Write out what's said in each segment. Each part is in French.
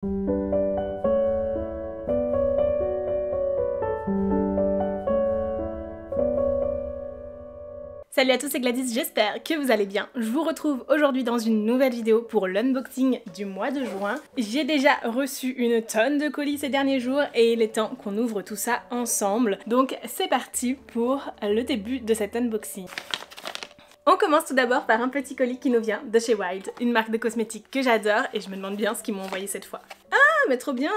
Salut à tous, c'est Gladys, j'espère que vous allez bien. Je vous retrouve aujourd'hui dans une nouvelle vidéo pour l'unboxing du mois de juin. J'ai déjà reçu une tonne de colis ces derniers jours et il est temps qu'on ouvre tout ça ensemble. Donc c'est parti pour le début de cet unboxing. On commence tout d'abord par un petit colis qui nous vient de chez Wild, une marque de cosmétiques que j'adore et je me demande bien ce qu'ils m'ont envoyé cette fois. Ah, mais trop bien!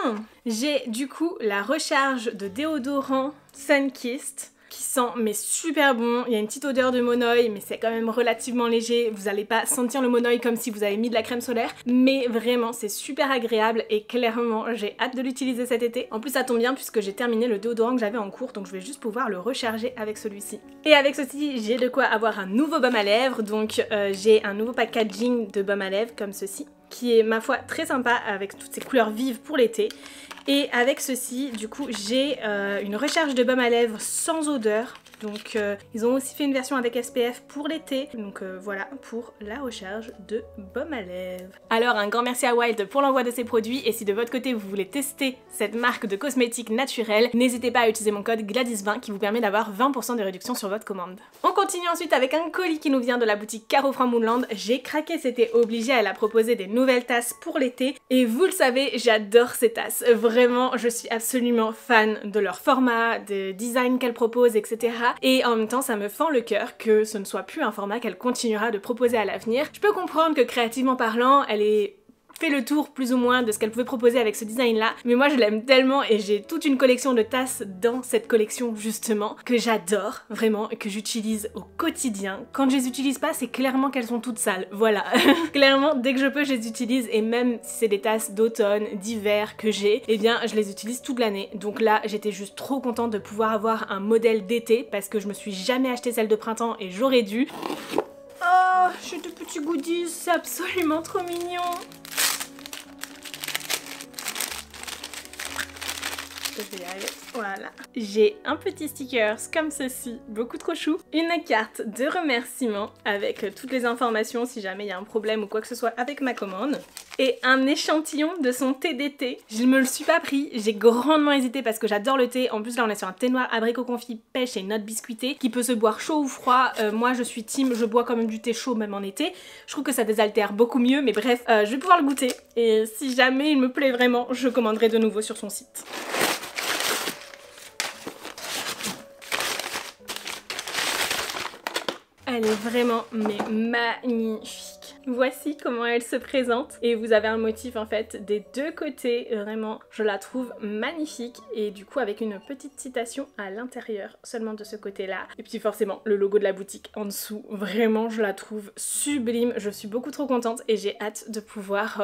J'ai du coup la recharge de déodorant Sunkissed qui sent mais super bon. Il y a une petite odeur de monoï mais c'est quand même relativement léger. Vous n'allez pas sentir le monoï comme si vous avez mis de la crème solaire, mais vraiment c'est super agréable et clairement j'ai hâte de l'utiliser cet été. En plus ça tombe bien puisque j'ai terminé le déodorant que j'avais en cours, donc je vais juste pouvoir le recharger avec celui-ci. Et avec ceci j'ai de quoi avoir un nouveau baume à lèvres, donc j'ai un nouveau packaging de baume à lèvres comme ceci, qui est ma foi très sympa avec toutes ces couleurs vives pour l'été. Et avec ceci, du coup, j'ai une recharge de baume à lèvres sans odeur. Donc ils ont aussi fait une version avec SPF pour l'été. Donc voilà pour la recharge de baume à lèvres. Alors un grand merci à Wild pour l'envoi de ces produits. Et si de votre côté vous voulez tester cette marque de cosmétiques naturels, n'hésitez pas à utiliser mon code GLADYS20 qui vous permet d'avoir 20% de réduction sur votre commande. On continue ensuite avec un colis qui nous vient de la boutique Caro from Moonland. J'ai craqué, c'était obligé, elle a proposé des nouvelles tasses pour l'été. Et vous le savez, j'adore ces tasses. Vraiment, je suis absolument fan de leur format, des designs qu'elle propose, etc. Et en même temps ça me fend le cœur que ce ne soit plus un format qu'elle continuera de proposer à l'avenir. Je peux comprendre que créativement parlant elle est fait le tour plus ou moins de ce qu'elle pouvait proposer avec ce design là, mais moi je l'aime tellement et j'ai toute une collection de tasses dans cette collection justement que j'adore vraiment et que j'utilise au quotidien. Quand je les utilise pas c'est clairement qu'elles sont toutes sales, voilà. Clairement dès que je peux je les utilise et même si c'est des tasses d'automne, d'hiver que j'ai, eh bien je les utilise toute l'année. Donc là j'étais juste trop contente de pouvoir avoir un modèle d'été parce que je me suis jamais acheté celle de printemps et j'aurais dû. Oh, j'ai de petits goodies, c'est absolument trop mignon. Je vais y arriver. Voilà. J'ai un petit stickers comme ceci, beaucoup trop chou. Une carte de remerciement avec toutes les informations si jamais il y a un problème ou quoi que ce soit avec ma commande. Et un échantillon de son thé d'été. Je me le suis pas pris, j'ai grandement hésité parce que j'adore le thé. En plus là on est sur un thé noir abricot confit, pêche et notes biscuitées qui peut se boire chaud ou froid. Moi je suis team, je bois quand même du thé chaud même en été. Je trouve que ça désaltère beaucoup mieux, mais bref, je vais pouvoir le goûter. Et si jamais il me plaît vraiment, je commanderai de nouveau sur son site. Elle est vraiment mais magnifique. Voici comment elle se présente et vous avez un motif en fait des deux côtés, vraiment je la trouve magnifique et du coup avec une petite citation à l'intérieur seulement de ce côté là et puis forcément le logo de la boutique en dessous. Vraiment je la trouve sublime, je suis beaucoup trop contente et j'ai hâte de pouvoir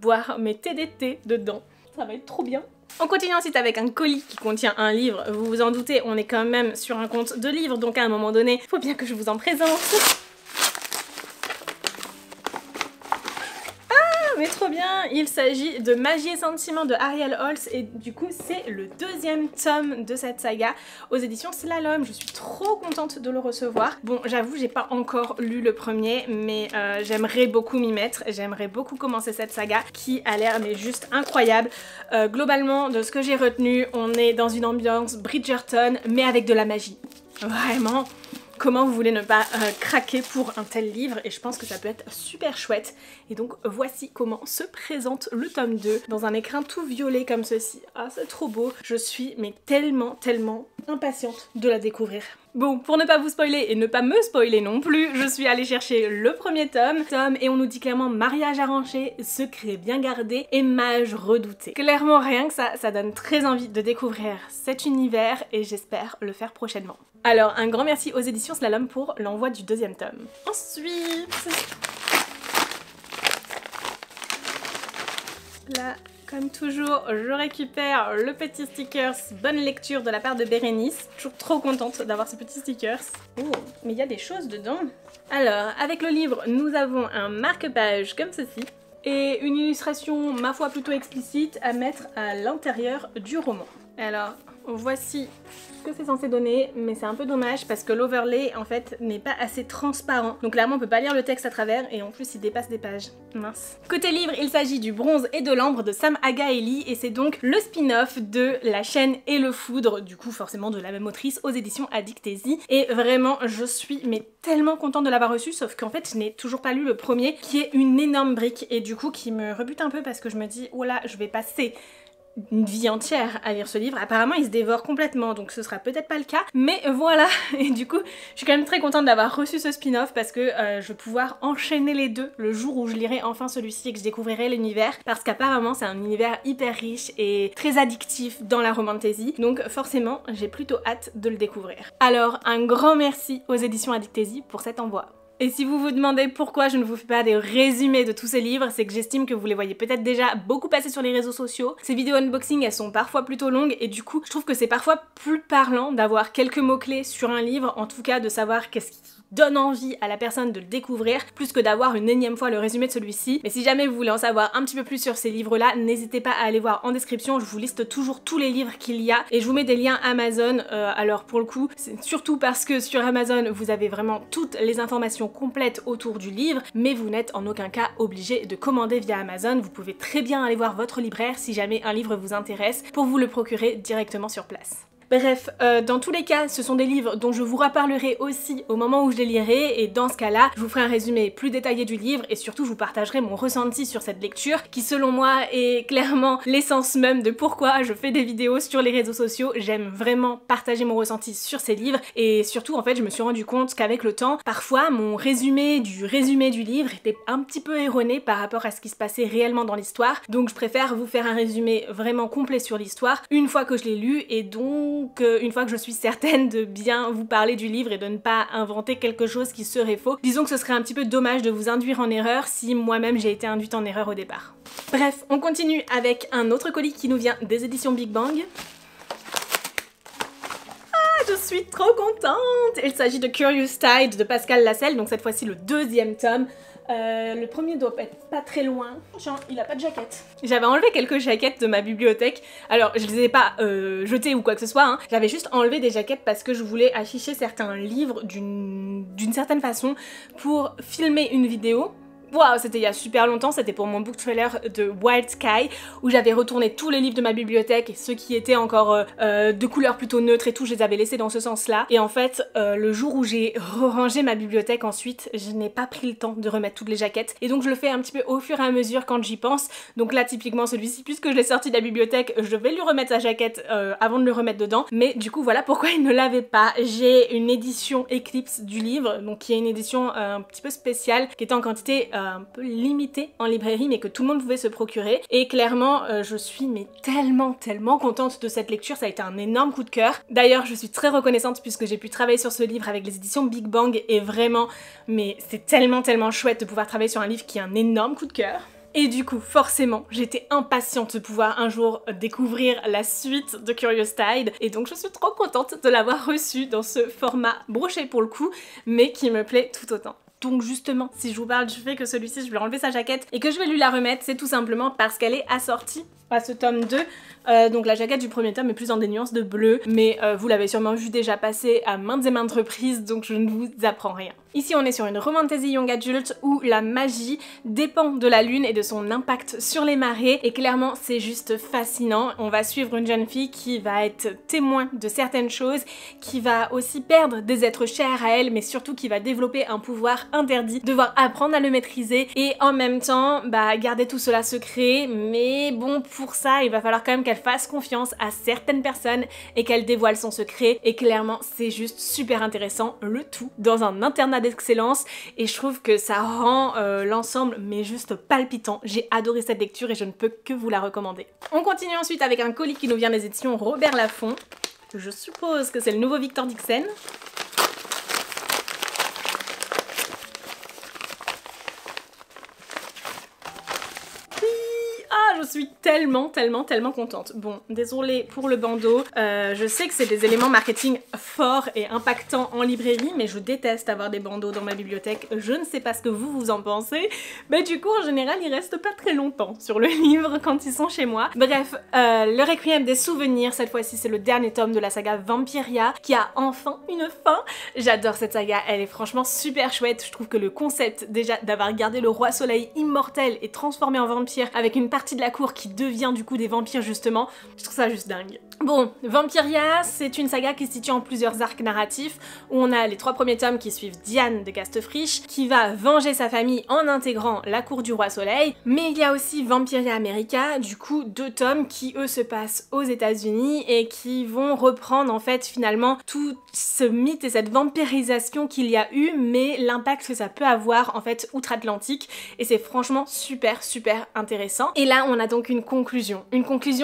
boire mes thés d'été dedans, ça va être trop bien. On continue ensuite avec un colis qui contient un livre. Vous vous en doutez, on est quand même sur un compte de livres, donc à un moment donné, il faut bien que je vous en présente. Mais trop bien, il s'agit de Magie et Sentiments de Ariel Holz et du coup c'est le deuxième tome de cette saga aux éditions Slalom. Je suis trop contente de le recevoir. Bon j'avoue j'ai pas encore lu le premier mais j'aimerais beaucoup m'y mettre, j'aimerais beaucoup commencer cette saga qui a l'air mais juste incroyable. Globalement de ce que j'ai retenu, on est dans une ambiance Bridgerton mais avec de la magie. Vraiment. Comment vous voulez ne pas craquer pour un tel livre et je pense que ça peut être super chouette. Et donc voici comment se présente le tome 2 dans un écrin tout violet comme ceci. Ah c'est trop beau, je suis mais tellement impatiente de la découvrir. Bon, pour ne pas vous spoiler et ne pas me spoiler non plus, je suis allée chercher le premier tome et on nous dit clairement mariage arrangé, secret bien gardé et mage redouté. Clairement rien que ça donne très envie de découvrir cet univers et j'espère le faire prochainement. Alors un grand merci aux éditions Slalom pour l'envoi du deuxième tome. Ensuite, là comme toujours je récupère le petit stickers bonne lecture de la part de Bérénice. Toujours trop contente d'avoir ce petit stickers. Oh mais il y a des choses dedans. Alors avec le livre nous avons un marque-page comme ceci et une illustration ma foi plutôt explicite à mettre à l'intérieur du roman. Alors voici ce que c'est censé donner, mais c'est un peu dommage parce que l'overlay en fait n'est pas assez transparent. Donc clairement on peut pas lire le texte à travers et en plus il dépasse des pages. Mince. Côté livre, il s'agit du Bronze et de l'Ambre de Sam Agaeli et c'est donc le spin-off de La Chaîne et le Foudre, du coup forcément de la même autrice aux éditions Addictésie. Et vraiment je suis mais tellement contente de l'avoir reçu, sauf qu'en fait je n'ai toujours pas lu le premier qui est une énorme brique et du coup qui me rebute un peu parce que je me dis oh là je vais passer une vie entière à lire ce livre. Apparemment il se dévore complètement donc ce sera peut-être pas le cas, mais voilà. Et du coup je suis quand même très contente d'avoir reçu ce spin-off parce que je vais pouvoir enchaîner les deux le jour où je lirai enfin celui-ci et que je découvrirai l'univers, parce qu'apparemment c'est un univers hyper riche et très addictif dans la romantasy, donc forcément j'ai plutôt hâte de le découvrir. Alors un grand merci aux éditions Addictésie pour cet envoi. Et si vous vous demandez pourquoi je ne vous fais pas des résumés de tous ces livres, c'est que j'estime que vous les voyez peut-être déjà beaucoup passer sur les réseaux sociaux. Ces vidéos unboxing, elles sont parfois plutôt longues et du coup, je trouve que c'est parfois plus parlant d'avoir quelques mots-clés sur un livre, en tout cas de savoir qu'est-ce qui donne envie à la personne de le découvrir, plus que d'avoir une énième fois le résumé de celui-ci. Mais si jamais vous voulez en savoir un petit peu plus sur ces livres-là, n'hésitez pas à aller voir en description, je vous liste toujours tous les livres qu'il y a et je vous mets des liens Amazon. Alors pour le coup, c'est surtout parce que sur Amazon, vous avez vraiment toutes les informations complètes autour du livre, mais vous n'êtes en aucun cas obligé de commander via Amazon. Vous pouvez très bien aller voir votre libraire si jamais un livre vous intéresse pour vous le procurer directement sur place. Bref, dans tous les cas, ce sont des livres dont je vous reparlerai aussi au moment où je les lirai et dans ce cas-là, je vous ferai un résumé plus détaillé du livre et surtout je vous partagerai mon ressenti sur cette lecture qui selon moi est clairement l'essence même de pourquoi je fais des vidéos sur les réseaux sociaux. J'aime vraiment partager mon ressenti sur ces livres et surtout en fait je me suis rendu compte qu'avec le temps, parfois mon résumé du livre était un petit peu erroné par rapport à ce qui se passait réellement dans l'histoire, donc je préfère vous faire un résumé vraiment complet sur l'histoire une fois que je l'ai lu et donc une fois que je suis certaine de bien vous parler du livre et de ne pas inventer quelque chose qui serait faux. Disons que ce serait un petit peu dommage de vous induire en erreur si moi-même j'ai été induite en erreur au départ. Bref, on continue avec un autre colis qui nous vient des éditions Big Bang. Ah, je suis trop contente! Il s'agit de Curious Tide de Pascal Lascelles, donc cette fois-ci le deuxième tome. Le premier doit être pas très loin. Tiens, il a pas de jaquette. J'avais enlevé quelques jaquettes de ma bibliothèque. Alors, je les ai pas jetées ou quoi que ce soit, hein. J'avais juste enlevé des jaquettes parce que je voulais afficher certains livres d'une certaine façon pour filmer une vidéo. Waouh, c'était il y a super longtemps, c'était pour mon book trailer de Wild Sky où j'avais retourné tous les livres de ma bibliothèque et ceux qui étaient encore de couleurs plutôt neutres et tout, je les avais laissés dans ce sens-là. Et en fait, le jour où j'ai rangé ma bibliothèque ensuite, je n'ai pas pris le temps de remettre toutes les jaquettes et donc je le fais un petit peu au fur et à mesure quand j'y pense. Donc là, typiquement celui-ci, puisque je l'ai sorti de la bibliothèque, je vais lui remettre sa jaquette avant de le remettre dedans. Mais du coup, voilà pourquoi il ne l'avait pas. J'ai une édition Eclipse du livre, donc qui est une édition un petit peu spéciale, qui est en quantité un peu limité en librairie mais que tout le monde pouvait se procurer et clairement je suis mais tellement contente de cette lecture, ça a été un énorme coup de cœur. D'ailleurs je suis très reconnaissante puisque j'ai pu travailler sur ce livre avec les éditions Big Bang et vraiment mais c'est tellement chouette de pouvoir travailler sur un livre qui a un énorme coup de cœur. Et du coup, forcément, j'étais impatiente de pouvoir un jour découvrir la suite de Curious Tide et donc je suis trop contente de l'avoir reçu dans ce format broché pour le coup, mais qui me plaît tout autant. Donc justement, si je vous parle du fait que celui-ci, je vais enlever sa jaquette et que je vais lui la remettre, c'est tout simplement parce qu'elle est assortie à ce tome 2. Donc la jaquette du premier tome est plus dans des nuances de bleu, mais vous l'avez sûrement vu déjà passer à maintes et maintes reprises, donc je ne vous apprends rien. Ici on est sur une romantasy young adult où la magie dépend de la lune et de son impact sur les marées et clairement c'est juste fascinant. On va suivre une jeune fille qui va être témoin de certaines choses, qui va aussi perdre des êtres chers à elle mais surtout qui va développer un pouvoir interdit, devoir apprendre à le maîtriser et en même temps garder tout cela secret, mais bon pour ça il va falloir quand même qu'elle fasse confiance à certaines personnes et qu'elle dévoile son secret et clairement c'est juste super intéressant, le tout dans un internat d'excellence et je trouve que ça rend l'ensemble mais juste palpitant. J'ai adoré cette lecture et je ne peux que vous la recommander. On continue ensuite avec un colis qui nous vient des éditions Robert Laffont. Je suppose que c'est le nouveau Victor Dixon. Je suis tellement contente. Bon, désolée pour le bandeau, je sais que c'est des éléments marketing forts et impactants en librairie, mais je déteste avoir des bandeaux dans ma bibliothèque. Je ne sais pas ce que vous en pensez, mais du coup en général ils restent pas très longtemps sur le livre quand ils sont chez moi. Bref, le Requiem des souvenirs, cette fois-ci c'est le dernier tome de la saga Vampiria qui a enfin une fin. J'adore cette saga, elle est franchement super chouette. Je trouve que le concept déjà d'avoir gardé le roi soleil immortel et transformé en vampire avec une partie de la cour qui devient du coup des vampires justement, je trouve ça juste dingue. Bon, Vampiria, c'est une saga qui se situe en plusieurs arcs narratifs où on a les 3 premiers tomes qui suivent Diane de Castefriche qui va venger sa famille en intégrant la cour du roi soleil, mais il y a aussi Vampiria America, du coup 2 tomes qui eux se passent aux États-Unis et qui vont reprendre en fait finalement tout ce mythe et cette vampirisation qu'il y a eu, mais l'impact que ça peut avoir en fait outre-Atlantique, et c'est franchement super intéressant. Et là on a donc une conclusion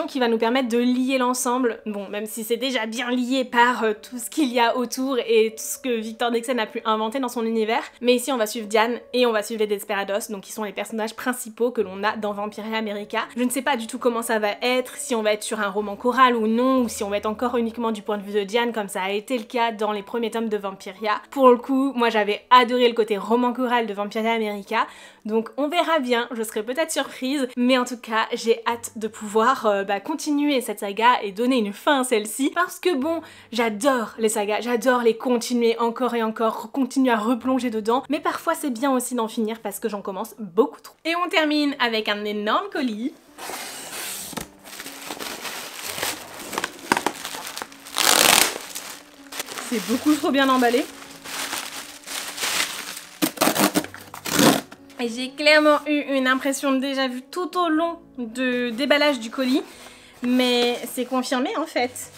qui va nous permettre de lier l'ensemble. Bon, même si c'est déjà bien lié par tout ce qu'il y a autour et tout ce que Victor Dixon a pu inventer dans son univers, mais ici on va suivre Diane et on va suivre les Desperados, donc qui sont les personnages principaux que l'on a dans Vampiria America. Je ne sais pas du tout comment ça va être, si on va être sur un roman choral ou non, ou si on va être encore uniquement du point de vue de Diane comme ça a été le cas dans les premiers tomes de Vampiria. Pour le coup, moi j'avais adoré le côté roman choral de Vampiria America, donc on verra bien, je serai peut-être surprise, mais en tout cas j'ai hâte de pouvoir continuer cette saga et donner une fin à celle-ci, parce que bon, j'adore les sagas, j'adore les continuer encore et encore, continuer à replonger dedans, mais parfois c'est bien aussi d'en finir parce que j'en commence beaucoup trop. Et on termine avec un énorme colis. C'est beaucoup trop bien emballé. Et j'ai clairement eu une impression déjà vue tout au long de déballage du colis, mais c'est confirmé en fait.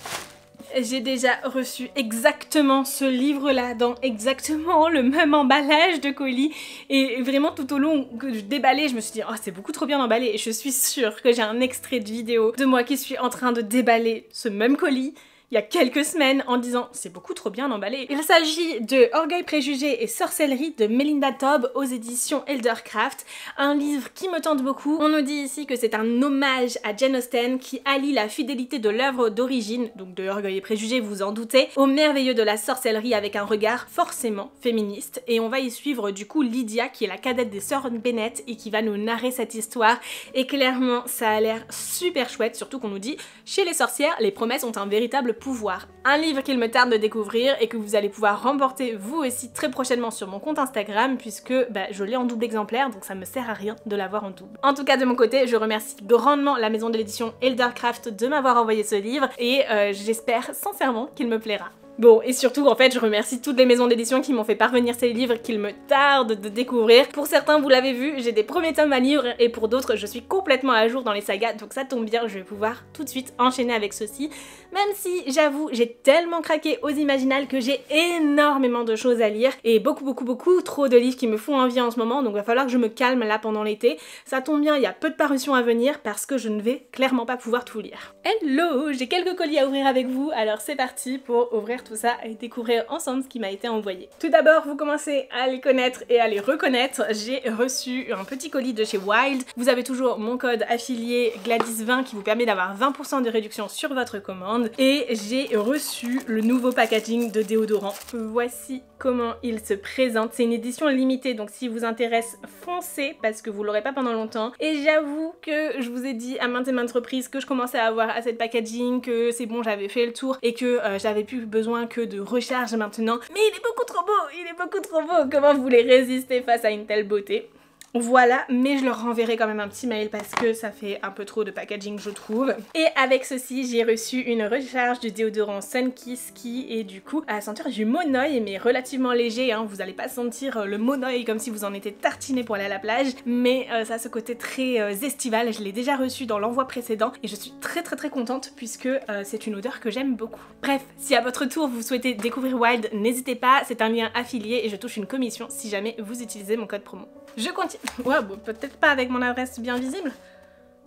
J'ai déjà reçu exactement ce livre-là dans exactement le même emballage de colis, et vraiment tout au long que je déballais, je me suis dit oh c'est beaucoup trop bien emballé, et je suis sûre que j'ai un extrait de vidéo de moi qui suis en train de déballer ce même colis il y a quelques semaines en disant c'est beaucoup trop bien emballé. Il s'agit de Orgueil, préjugés et sorcellerie de Melinda Todd aux éditions Eldercraft, un livre qui me tente beaucoup. On nous dit ici que c'est un hommage à Jane Austen qui allie la fidélité de l'œuvre d'origine, donc de Orgueil et préjugés, vous en doutez, au merveilleux de la sorcellerie avec un regard forcément féministe. Et on va y suivre du coup Lydia qui est la cadette des sœurs Bennett et qui va nous narrer cette histoire, et clairement ça a l'air super chouette, surtout qu'on nous dit chez les sorcières les promesses ont un véritable pouvoir. Un livre qu'il me tarde de découvrir et que vous allez pouvoir remporter vous aussi très prochainement sur mon compte Instagram, puisque je l'ai en double exemplaire, donc ça me sert à rien de l'avoir en double. En tout cas de mon côté, je remercie grandement la maison de l'édition Eldercraft de m'avoir envoyé ce livre, et j'espère sincèrement qu'il me plaira. Bon, et surtout, en fait, je remercie toutes les maisons d'édition qui m'ont fait parvenir ces livres qu'il me tarde de découvrir. Pour certains, vous l'avez vu, j'ai des premiers tomes à lire, et pour d'autres, je suis complètement à jour dans les sagas, donc ça tombe bien, je vais pouvoir tout de suite enchaîner avec ceci. Même si, j'avoue, j'ai tellement craqué aux Imaginales que j'ai énormément de choses à lire, et beaucoup trop de livres qui me font envie en ce moment, donc il va falloir que je me calme là pendant l'été. Ça tombe bien, il y a peu de parutions à venir, parce que je ne vais clairement pas pouvoir tout lire. Hello, j'ai quelques colis à ouvrir avec vous, alors c'est parti pour ouvrir tout ça et découvrir ensemble ce qui m'a été envoyé. Tout d'abord, vous commencez à les connaître et à les reconnaître. J'ai reçu un petit colis de chez Wild. Vous avez toujours mon code affilié Gladys20 qui vous permet d'avoir 20% de réduction sur votre commande. Et j'ai reçu le nouveau packaging de déodorant. Voici comment il se présente. C'est une édition limitée, donc si vous intéresse, foncez parce que vous l'aurez pas pendant longtemps. Et j'avoue que je vous ai dit à maintes et maintes reprises que je commençais à avoir assez de packaging, que c'est bon, j'avais fait le tour et que j'avais plus besoin que de recharge maintenant. Mais il est beaucoup trop beau, il est beaucoup trop beau. Comment vous voulez résister face à une telle beauté? Voilà, mais je leur renverrai quand même un petit mail parce que ça fait un peu trop de packaging je trouve. Et avec ceci, j'ai reçu une recharge du déodorant Sunkiss qui est du coup à sentir du monoeil, mais relativement léger, hein. Vous allez pas sentir le monoeil comme si vous en étiez tartiné pour aller à la plage, mais ça a ce côté très estival. Je l'ai déjà reçu dans l'envoi précédent et je suis très contente puisque c'est une odeur que j'aime beaucoup. Bref, si à votre tour vous souhaitez découvrir Wild, n'hésitez pas, c'est un lien affilié et je touche une commission si jamais vous utilisez mon code promo. Je continue. Ouais, bon, peut-être pas avec mon adresse bien visible.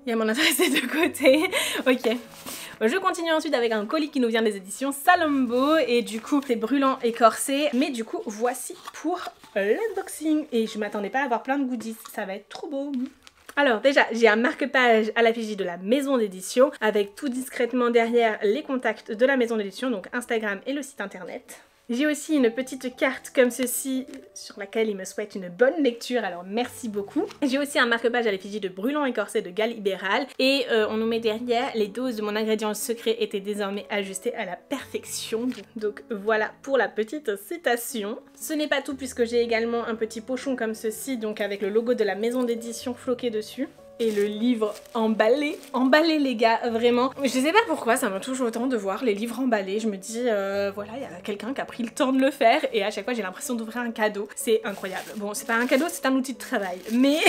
Il y a mon adresse des deux côtés. Ok. Je continue ensuite avec un colis qui nous vient des éditions Salombo. Et du coup, c'est brûlant et corsé. Mais du coup, voici pour l'unboxing. Et je m'attendais pas à avoir plein de goodies. Ça va être trop beau. Alors déjà, j'ai un marque-page à l'effigie de la maison d'édition avec tout discrètement derrière les contacts de la maison d'édition, donc Instagram et le site internet. J'ai aussi une petite carte comme ceci sur laquelle il me souhaite une bonne lecture, alors merci beaucoup. J'ai aussi un marque-page à l'effigie de Brûlant et Corsé de Gall Libéral et on nous met derrière les doses de mon ingrédient secret étaient désormais ajustées à la perfection. Donc voilà pour la petite citation. Ce n'est pas tout puisque j'ai également un petit pochon comme ceci, donc avec le logo de la maison d'édition floqué dessus. Et le livre emballé les gars, vraiment. Je sais pas pourquoi, ça me touche autant de voir les livres emballés. Je me dis, voilà, il y a quelqu'un qui a pris le temps de le faire et à chaque fois j'ai l'impression d'ouvrir un cadeau. C'est incroyable. Bon, c'est pas un cadeau, c'est un outil de travail. Mais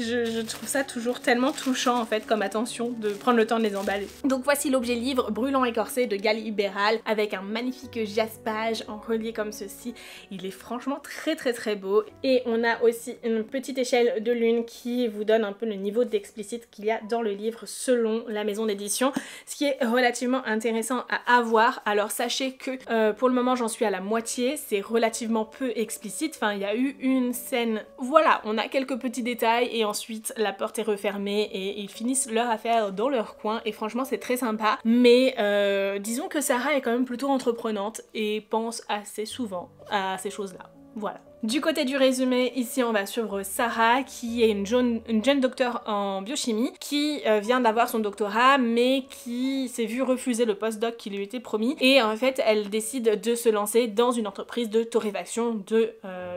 je trouve ça toujours tellement touchant en fait comme attention de prendre le temps de les emballer. Donc voici l'objet livre Brûlant et Corsé de Gall Libéral avec un magnifique jaspage en relié comme ceci. Il est franchement très beau. Et on a aussi une petite échelle de lune qui vous donne un peu le niveau d'explicite qu'il y a dans le livre selon la maison d'édition, ce qui est relativement intéressant à avoir. Alors sachez que pour le moment j'en suis à la moitié, c'est relativement peu explicite, enfin il y a eu une scène, voilà, on a quelques petits détails et ensuite la porte est refermée et ils finissent leur affaire dans leur coin et franchement c'est très sympa, mais disons que Sarah est quand même plutôt entreprenante et pense assez souvent à ces choses-là, voilà. Du côté du résumé, ici on va suivre Sarah qui est une jeune docteure en biochimie qui vient d'avoir son doctorat mais qui s'est vue refuser le postdoc qui lui était promis et en fait elle décide de se lancer dans une entreprise de torréfaction de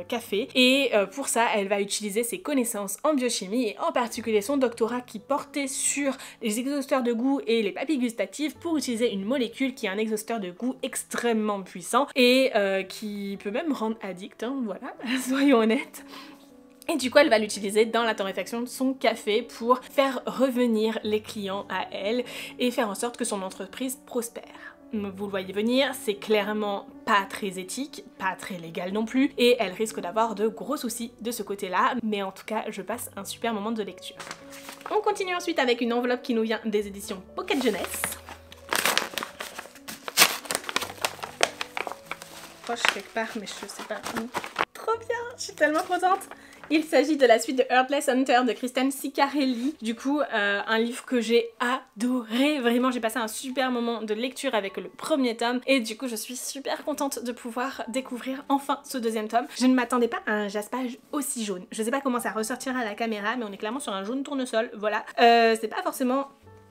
café et pour ça elle va utiliser ses connaissances en biochimie et en particulier son doctorat qui portait sur les exhausteurs de goût et les papilles gustatives pour utiliser une molécule qui est un exhausteur de goût extrêmement puissant et qui peut même rendre addict, hein, voilà. Soyons honnêtes. Et du coup elle va l'utiliser dans la torréfaction de son café pour faire revenir les clients à elle et faire en sorte que son entreprise prospère. Vous le voyez venir, c'est clairement pas très éthique, pas très légal non plus, et elle risque d'avoir de gros soucis de ce côté-là, mais en tout cas je passe un super moment de lecture. On continue ensuite avec une enveloppe qui nous vient des éditions Pocket Jeunesse. Proche quelque part, mais je sais pas où. Trop bien, je suis tellement contente. Il s'agit de la suite de Heartless Hunter de Kristen Ciccarelli. Du coup, un livre que j'ai adoré. Vraiment, j'ai passé un super moment de lecture avec le premier tome. Et du coup, je suis super contente de pouvoir découvrir enfin ce deuxième tome. Je ne m'attendais pas à un jaspage aussi jaune. Je sais pas comment ça ressortira à la caméra, mais on est clairement sur un jaune tournesol. Voilà. C'est pas forcément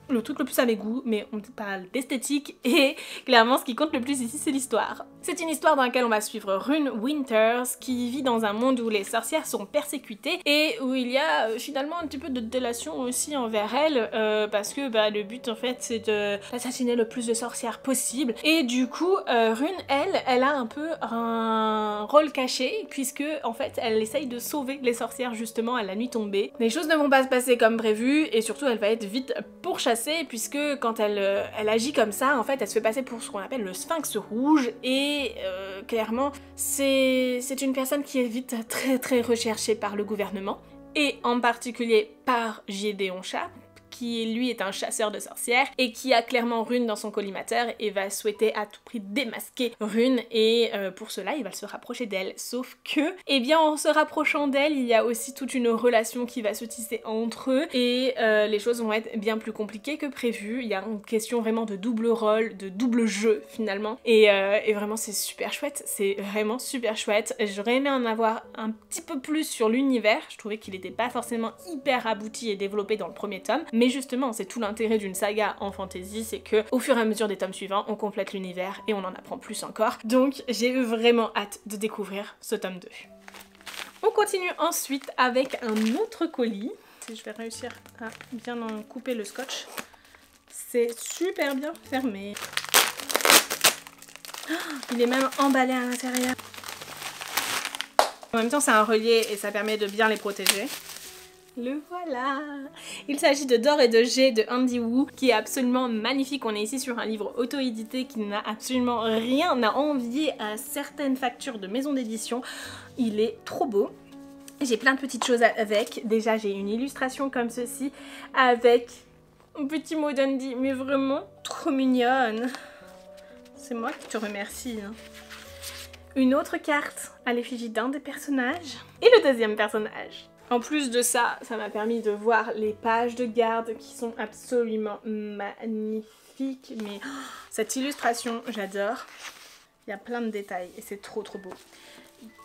le truc le plus à mes goûts, mais on parle d'esthétique et clairement ce qui compte le plus ici c'est l'histoire. C'est une histoire dans laquelle on va suivre Rune Winters qui vit dans un monde où les sorcières sont persécutées et où il y a finalement un petit peu de délation aussi envers elles parce que le but en fait c'est d'assassiner le plus de sorcières possible et du coup Rune elle a un peu un rôle caché puisque en fait elle essaye de sauver les sorcières justement à la nuit tombée. Les choses ne vont pas se passer comme prévu et surtout elle va être vite pourchassée puisque quand elle agit comme ça en fait elle se fait passer pour ce qu'on appelle le sphinx rouge et clairement c'est une personne qui est vite très recherchée par le gouvernement et en particulier par Gédéon Sharp qui lui est un chasseur de sorcières et qui a clairement Rune dans son collimateur et va souhaiter à tout prix démasquer Rune et pour cela il va se rapprocher d'elle. Sauf que, eh bien en se rapprochant d'elle, il y a aussi toute une relation qui va se tisser entre eux et les choses vont être bien plus compliquées que prévu. Il y a une question vraiment de double rôle, de double jeu finalement et vraiment c'est super chouette, c'est vraiment super chouette. J'aurais aimé en avoir un petit peu plus sur l'univers, je trouvais qu'il n'était pas forcément hyper abouti et développé dans le premier tome, mais justement c'est tout l'intérêt d'une saga en fantasy, c'est que au fur et à mesure des tomes suivants on complète l'univers et on en apprend plus encore, donc j'ai eu vraiment hâte de découvrir ce tome 2. On continue ensuite avec un autre colis, si je vais réussir à bien en couper le scotch, c'est super bien fermé, il est même emballé à l'intérieur. En même temps c'est un relié et ça permet de bien les protéger. Le voilà! Il s'agit de D'or et de G de Andy Wu qui est absolument magnifique. On est ici sur un livre auto-édité qui n'a absolument rien à envier à certaines factures de maison d'édition. Il est trop beau. J'ai plein de petites choses avec. Déjà j'ai une illustration comme ceci avec un petit mot d'Andy mais vraiment trop mignonne. C'est moi qui te remercie. Hein. Une autre carte à l'effigie d'un des personnages. Et le deuxième personnage. En plus de ça, ça m'a permis de voir les pages de garde qui sont absolument magnifiques. Mais cette illustration, j'adore. Il y a plein de détails et c'est trop trop beau.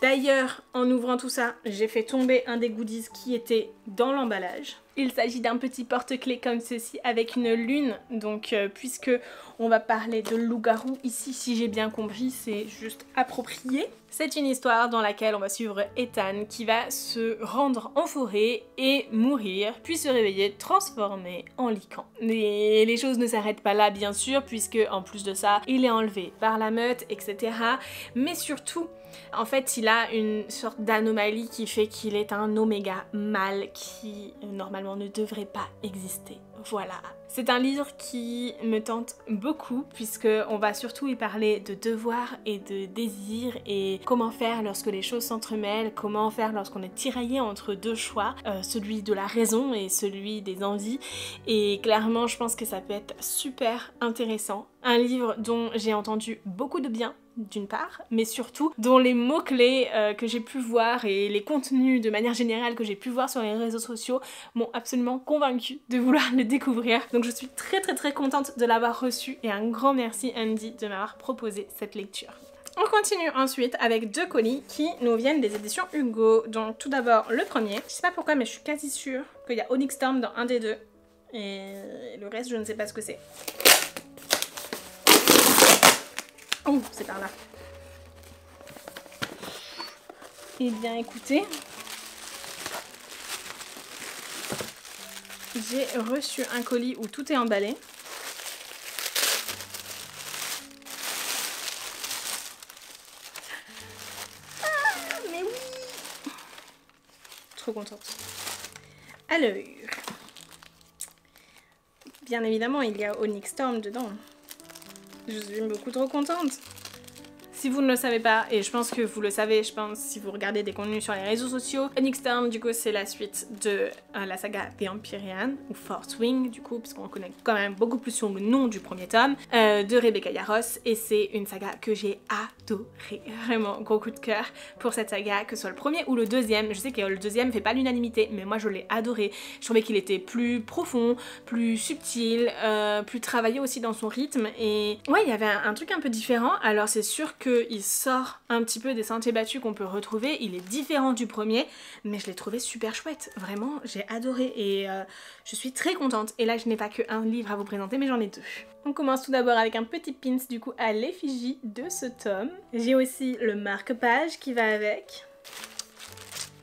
D'ailleurs, en ouvrant tout ça, j'ai fait tomber un des goodies qui était dans l'emballage. Il s'agit d'un petit porte-clés comme ceci avec une lune. Donc puisque on va parler de loup-garou ici, si j'ai bien compris, c'est juste approprié. C'est une histoire dans laquelle on va suivre Ethan qui va se rendre en forêt et mourir, puis se réveiller transformé en lycan. Mais les choses ne s'arrêtent pas là bien sûr, puisque en plus de ça, il est enlevé par la meute, etc. Mais surtout, en fait, il a une sorte d'anomalie qui fait qu'il est un oméga mâle qui normalement ne devrait pas exister. Voilà. C'est un livre qui me tente beaucoup puisque on va surtout y parler de devoirs et de désirs et comment faire lorsque les choses s'entremêlent, comment faire lorsqu'on est tiraillé entre deux choix, celui de la raison et celui des envies. Et clairement, je pense que ça peut être super intéressant. Un livre dont j'ai entendu beaucoup de bien, d'une part, mais surtout dont les mots-clés que j'ai pu voir et les contenus de manière générale que j'ai pu voir sur les réseaux sociaux m'ont absolument convaincue de vouloir le découvrir. Donc je suis très contente de l'avoir reçu et un grand merci Andy de m'avoir proposé cette lecture. On continue ensuite avec deux colis qui nous viennent des éditions Hugo. Donc tout d'abord le premier, je sais pas pourquoi mais je suis quasi sûre qu'il y a Onyx Storm dans un des deux et le reste je ne sais pas ce que c'est. Oh, c'est par là. Eh bien, écoutez, j'ai reçu un colis où tout est emballé. Ah, mais oui! Trop contente. Alors, bien évidemment, il y a Onyx Storm dedans. Je suis beaucoup trop contente. Si vous ne le savez pas, et je pense que vous le savez, je pense si vous regardez des contenus sur les réseaux sociaux, Onyx Storm du coup c'est la suite de la saga The Empyrean, ou Fourth Wing du coup, parce qu'on connaît quand même beaucoup plus sur le nom du premier tome, de Rebecca Yarros, et c'est une saga que j'ai adorée. Vraiment gros coup de cœur pour cette saga, que ce soit le premier ou le deuxième. Je sais que le deuxième fait pas l'unanimité, mais moi je l'ai adoré. Je trouvais qu'il était plus profond, plus subtil, plus travaillé aussi dans son rythme, et ouais il y avait un truc un peu différent. Alors c'est sûr que il sort un petit peu des sentiers battus qu'on peut retrouver, il est différent du premier, mais je l'ai trouvé super chouette, vraiment j'ai adoré et je suis très contente. Et là je n'ai pas qu'un livre à vous présenter mais j'en ai deux. On commence tout d'abord avec un petit pins du coup à l'effigie de ce tome. J'ai aussi le marque-page qui va avec.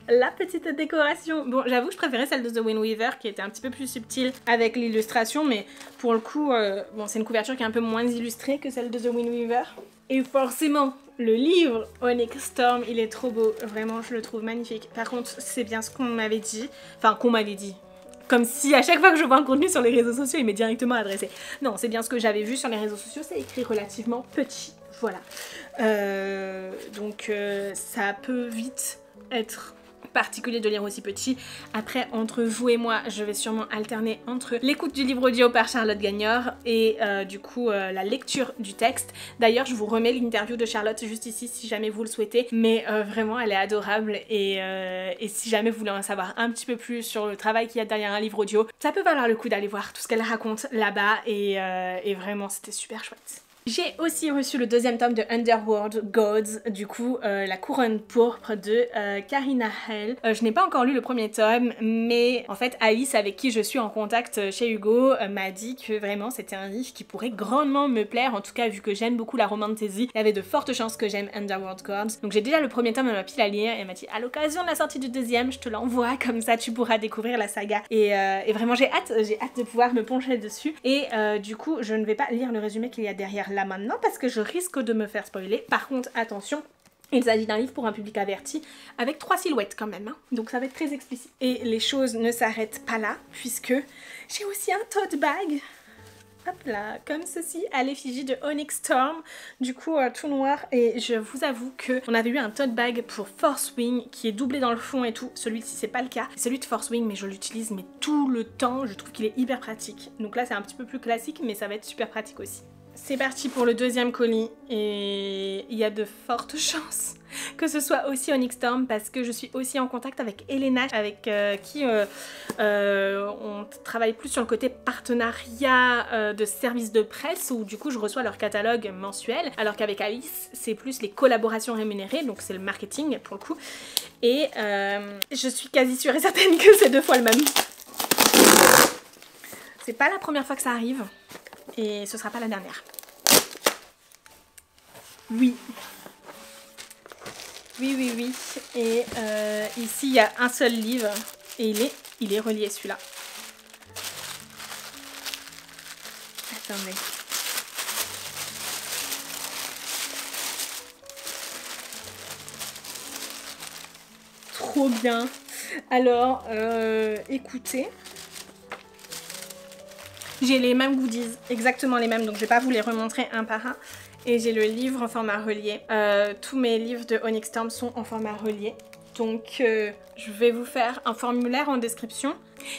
La petite décoration. Bon, j'avoue que je préférais celle de The Wind Weaver qui était un petit peu plus subtile avec l'illustration, mais pour le coup, bon, c'est une couverture qui est un peu moins illustrée que celle de The Wind Weaver. Et forcément, le livre Onyx Storm, il est trop beau. Vraiment, je le trouve magnifique. Par contre, c'est bien ce qu'on m'avait dit. Enfin, qu'on m'avait dit. Comme si à chaque fois que je vois un contenu sur les réseaux sociaux, il m'est directement adressé. Non, c'est bien ce que j'avais vu sur les réseaux sociaux, c'est écrit relativement petit. Voilà. Donc, ça peut vite être particulier de lire aussi petit. Après, entre vous et moi, je vais sûrement alterner entre l'écoute du livre audio par Charlotte Gagnor et du coup la lecture du texte. D'ailleurs, je vous remets l'interview de Charlotte juste ici si jamais vous le souhaitez, mais vraiment elle est adorable et si jamais vous voulez en savoir un petit peu plus sur le travail qu'il y a derrière un livre audio, ça peut valoir le coup d'aller voir tout ce qu'elle raconte là-bas et vraiment c'était super chouette. J'ai aussi reçu le deuxième tome de Underworld Gods, du coup la couronne pourpre de Karina Hell. Je n'ai pas encore lu le premier tome, mais en fait Alice, avec qui je suis en contact chez Hugo, m'a dit que vraiment c'était un livre qui pourrait grandement me plaire, en tout cas vu que j'aime beaucoup la romantasy, il y avait de fortes chances que j'aime Underworld Gods. Donc j'ai déjà le premier tome à ma pile à lire et elle m'a dit à l'occasion de la sortie du deuxième, je te l'envoie, comme ça tu pourras découvrir la saga. Et vraiment j'ai hâte de pouvoir me pencher dessus. Et du coup je ne vais pas lire le résumé qu'il y a derrière là maintenant parce que je risque de me faire spoiler. Par contre attention, il s'agit d'un livre pour un public averti avec 3 silhouettes quand même, hein. Donc ça va être très explicite. Et les choses ne s'arrêtent pas là puisque j'ai aussi un tote bag. Hop là, comme ceci, à l'effigie de Onyx Storm, du coup tout noir, et je vous avoue que on avait eu un tote bag pour Fourth Wing qui est doublé dans le fond et tout. Celui-ci c'est pas le cas, c'est celui de Fourth Wing, mais je l'utilise mais tout le temps, je trouve qu'il est hyper pratique. Donc là c'est un petit peu plus classique mais ça va être super pratique aussi. c'est parti pour le deuxième colis et il y a de fortes chances que ce soit aussi Onyx Storm parce que je suis aussi en contact avec Elena avec qui on travaille plus sur le côté partenariat de services de presse où du coup je reçois leur catalogue mensuel alors qu'avec Alice c'est plus les collaborations rémunérées donc c'est le marketing pour le coup et je suis quasi sûre et certaine que c'est 2 fois le même. C'est pas la première fois que ça arrive et ce sera pas la dernière. Oui. Oui. Et ici, il y a un seul livre et il est relié celui-là. Attendez. Trop bien. Alors, écoutez. J'ai les mêmes goodies, exactement les mêmes, donc je vais pas vous les remontrer un par un. Et j'ai le livre en format relié. Tous mes livres de Onyx Storm sont en format relié. Donc je vais vous faire un formulaire en description.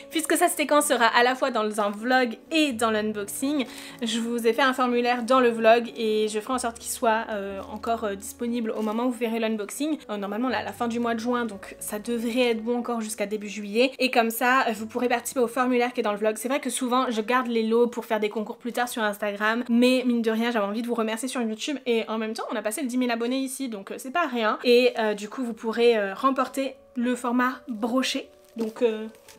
Puisque cette séquence sera à la fois dans un vlog et dans l'unboxing, je vous ai fait un formulaire dans le vlog et je ferai en sorte qu'il soit encore disponible au moment où vous verrez l'unboxing. Normalement là, à la fin du mois de juin, donc ça devrait être bon encore jusqu'à début juillet. Et comme ça, vous pourrez participer au formulaire qui est dans le vlog. C'est vrai que souvent, je garde les lots pour faire des concours plus tard sur Instagram, mais mine de rien, j'avais envie de vous remercier sur YouTube et en même temps, on a passé le 10 000 abonnés ici, donc c'est pas rien. Et du coup, vous pourrez remporter le format broché. Donc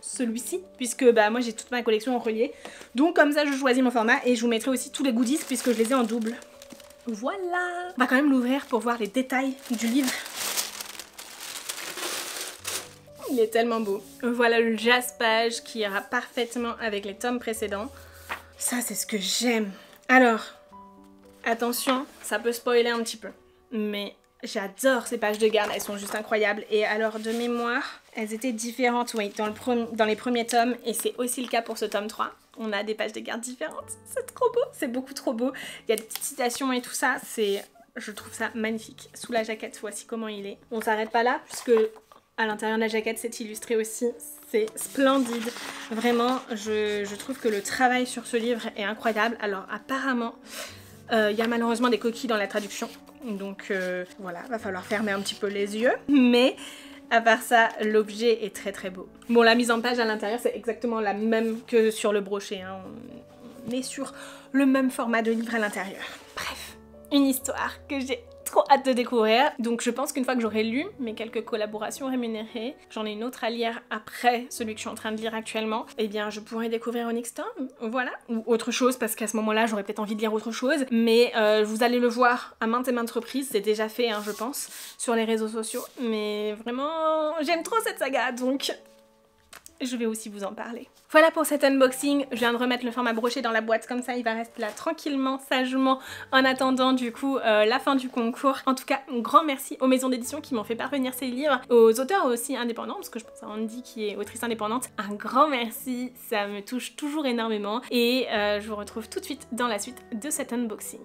celui-ci, puisque bah moi j'ai toute ma collection en relié. Donc comme ça je choisis mon format et je vous mettrai aussi tous les goodies puisque je les ai en double. Voilà. On va quand même l'ouvrir pour voir les détails du livre. Il est tellement beau. Voilà le jaspage qui ira parfaitement avec les tomes précédents. Ça c'est ce que j'aime. Alors, attention, ça peut spoiler un petit peu. Mais j'adore ces pages de garde, elles sont juste incroyables. Et alors de mémoire, elles étaient différentes, oui, dans les premiers tomes. Et c'est aussi le cas pour ce tome 3. On a des pages de garde différentes. C'est trop beau, c'est beaucoup trop beau. Il y a des petites citations et tout ça, je trouve ça magnifique. Sous la jaquette, voici comment il est. On s'arrête pas là, puisque à l'intérieur de la jaquette, c'est illustré aussi. C'est splendide. Vraiment, je trouve que le travail sur ce livre est incroyable. Alors apparemment, il y a malheureusement des coquilles dans la traduction. Donc voilà, va falloir fermer un petit peu les yeux. Mais à part ça, l'objet est très très beau. Bon, la mise en page à l'intérieur, c'est exactement la même que sur le brochet. Hein. On est sur le même format de livre à l'intérieur. Bref, une histoire que j'ai trop hâte de découvrir. Donc je pense qu'une fois que j'aurai lu mes quelques collaborations rémunérées, j'en ai une autre à lire après celui que je suis en train de lire actuellement, et bien je pourrai découvrir Onyx Storm, voilà, ou autre chose parce qu'à ce moment-là j'aurais peut-être envie de lire autre chose, mais vous allez le voir à maintes et maintes reprises, c'est déjà fait hein, je pense, sur les réseaux sociaux, mais vraiment j'aime trop cette saga donc je vais aussi vous en parler. Voilà pour cet unboxing, je viens de remettre le format broché dans la boîte comme ça il va rester là tranquillement, sagement en attendant du coup la fin du concours. En tout cas, un grand merci aux maisons d'édition qui m'ont fait parvenir ces livres, aux auteurs aussi indépendants parce que je pense à Andy qui est autrice indépendante. Un grand merci, ça me touche toujours énormément et je vous retrouve tout de suite dans la suite de cet unboxing.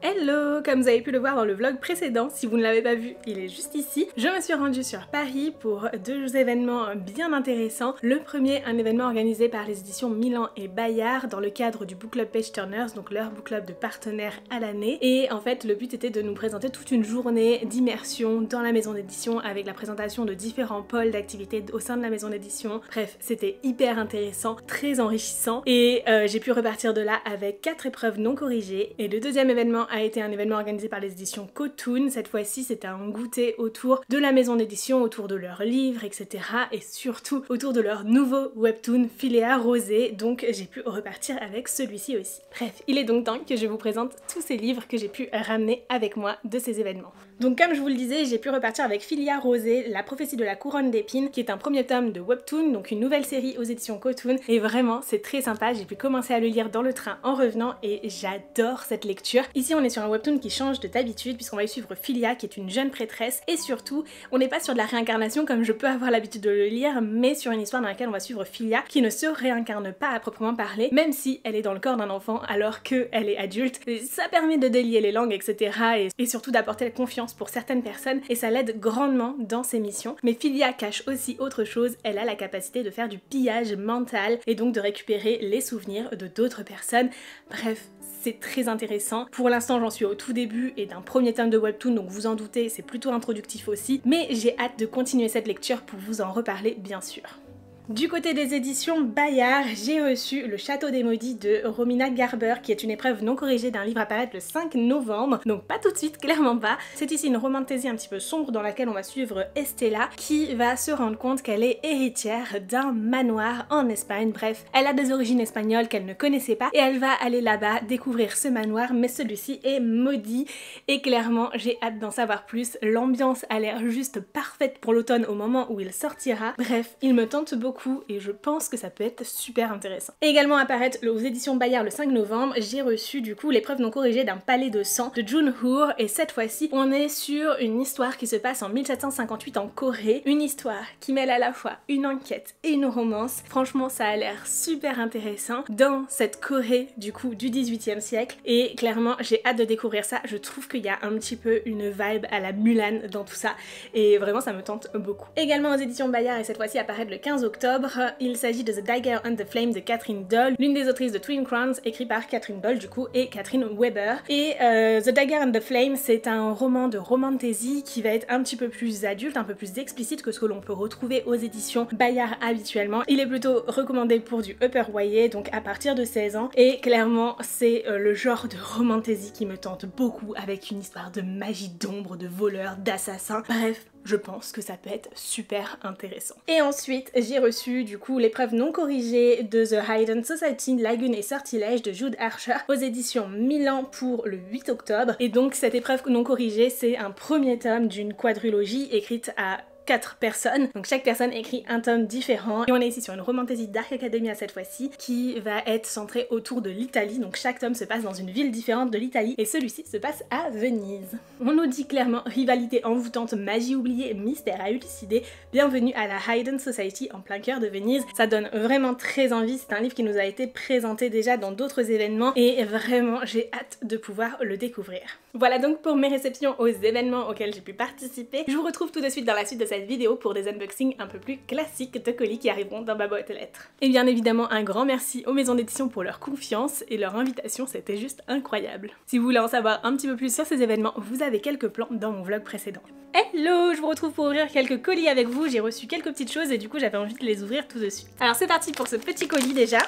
Hello! Comme vous avez pu le voir dans le vlog précédent, si vous ne l'avez pas vu, il est juste ici. Je me suis rendue sur Paris pour 2 événements bien intéressants. Le premier, un événement organisé par les éditions Milan et Bayard dans le cadre du Book Club Page Turners, donc leur book club de partenaires à l'année. Et en fait, le but était de nous présenter toute une journée d'immersion dans la maison d'édition avec la présentation de différents pôles d'activités au sein de la maison d'édition. Bref, c'était hyper intéressant, très enrichissant et j'ai pu repartir de là avec 4 épreuves non corrigées. Et le deuxième événement a été un événement organisé par les éditions Cotoon. Cette fois-ci, c'était un goûter autour de la maison d'édition, autour de leurs livres, etc. Et surtout autour de leur nouveau webtoon Philéa Rosée. Donc j'ai pu repartir avec celui-ci aussi. Bref, il est donc temps que je vous présente tous ces livres que j'ai pu ramener avec moi de ces événements. Donc comme je vous le disais, j'ai pu repartir avec Philéa Rosée, la prophétie de la couronne d'épines, qui est un premier tome de webtoon, donc une nouvelle série aux éditions Cotoon. Et vraiment, c'est très sympa, j'ai pu commencer à le lire dans le train en revenant et j'adore cette lecture. Ici Ici on est sur un webtoon qui change de d'habitude puisqu'on va y suivre Philia qui est une jeune prêtresse et surtout on n'est pas sur de la réincarnation comme je peux avoir l'habitude de le lire, mais sur une histoire dans laquelle on va suivre Philia qui ne se réincarne pas à proprement parler, même si elle est dans le corps d'un enfant alors qu'elle est adulte. Et ça permet de délier les langues, etc. et surtout d'apporter la confiance pour certaines personnes et ça l'aide grandement dans ses missions. Mais Philia cache aussi autre chose, elle a la capacité de faire du pillage mental et donc de récupérer les souvenirs de d'autres personnes. Bref, c'est très intéressant. Pour l'instant j'en suis au tout début et d'un premier tome de webtoon, donc vous en doutez, c'est plutôt introductif aussi, mais j'ai hâte de continuer cette lecture pour vous en reparler bien sûr. Du côté des éditions Bayard, j'ai reçu Le Château des Maudits de Romina Garber, qui est une épreuve non corrigée d'un livre à paraître le 5 novembre, donc pas tout de suite, clairement pas. C'est ici une romantasy un petit peu sombre dans laquelle on va suivre Estella, qui va se rendre compte qu'elle est héritière d'un manoir en Espagne. Bref, elle a des origines espagnoles qu'elle ne connaissait pas, et elle va aller là-bas découvrir ce manoir, mais celui-ci est maudit, et clairement j'ai hâte d'en savoir plus. L'ambiance a l'air juste parfaite pour l'automne au moment où il sortira. Bref, il me tente beaucoup et je pense que ça peut être super intéressant. Et également apparaître aux éditions Bayard le 5 novembre, j'ai reçu du coup l'épreuve non corrigée d'un palais de sang de Jun Hoor, et cette fois-ci on est sur une histoire qui se passe en 1758 en Corée, une histoire qui mêle à la fois une enquête et une romance. Franchement ça a l'air super intéressant dans cette Corée du coup du 18e siècle et clairement j'ai hâte de découvrir ça. Je trouve qu'il y a un petit peu une vibe à la Mulan dans tout ça et vraiment ça me tente beaucoup. Également aux éditions Bayard et cette fois-ci apparaître le 15 octobre, il s'agit de The Dagger and the Flame de Catherine Doll, l'une des autrices de Twin Crowns, écrit par Catherine Doll du coup et Catherine Weber. Et The Dagger and the Flame, c'est un roman de romantasy qui va être un petit peu plus adulte, un peu plus explicite que ce que l'on peut retrouver aux éditions Bayard habituellement. Il est plutôt recommandé pour du upper YA, donc à partir de 16 ans, et clairement c'est le genre de romantasy qui me tente beaucoup, avec une histoire de magie d'ombre, de voleurs, d'assassins, bref. Je pense que ça peut être super intéressant. Et ensuite, j'ai reçu du coup l'épreuve non corrigée de The Hidden Society, Lagune et Sortilège de Jude Archer aux éditions Milan pour le 8 octobre. Et donc cette épreuve non corrigée, c'est un premier tome d'une quadrilogie écrite à 4 personnes, donc chaque personne écrit un tome différent et on est ici sur une romantasy Dark Academia cette fois-ci qui va être centrée autour de l'Italie, donc chaque tome se passe dans une ville différente de l'Italie et celui-ci se passe à Venise. On nous dit clairement rivalité envoûtante, magie oubliée, mystère à élucider, bienvenue à la Hidden Society en plein cœur de Venise. Ça donne vraiment très envie, c'est un livre qui nous a été présenté déjà dans d'autres événements et vraiment j'ai hâte de pouvoir le découvrir. Voilà donc pour mes réceptions aux événements auxquels j'ai pu participer. Je vous retrouve tout de suite dans la suite de cette vidéo pour des unboxings un peu plus classiques de colis qui arriveront dans ma boîte aux lettres. Et bien évidemment un grand merci aux maisons d'édition pour leur confiance et leur invitation, c'était juste incroyable. Si vous voulez en savoir un petit peu plus sur ces événements, vous avez quelques plans dans mon vlog précédent. Hello, je vous retrouve pour ouvrir quelques colis avec vous, j'ai reçu quelques petites choses et du coup j'avais envie de les ouvrir tout de suite. Alors c'est parti pour ce petit colis déjà.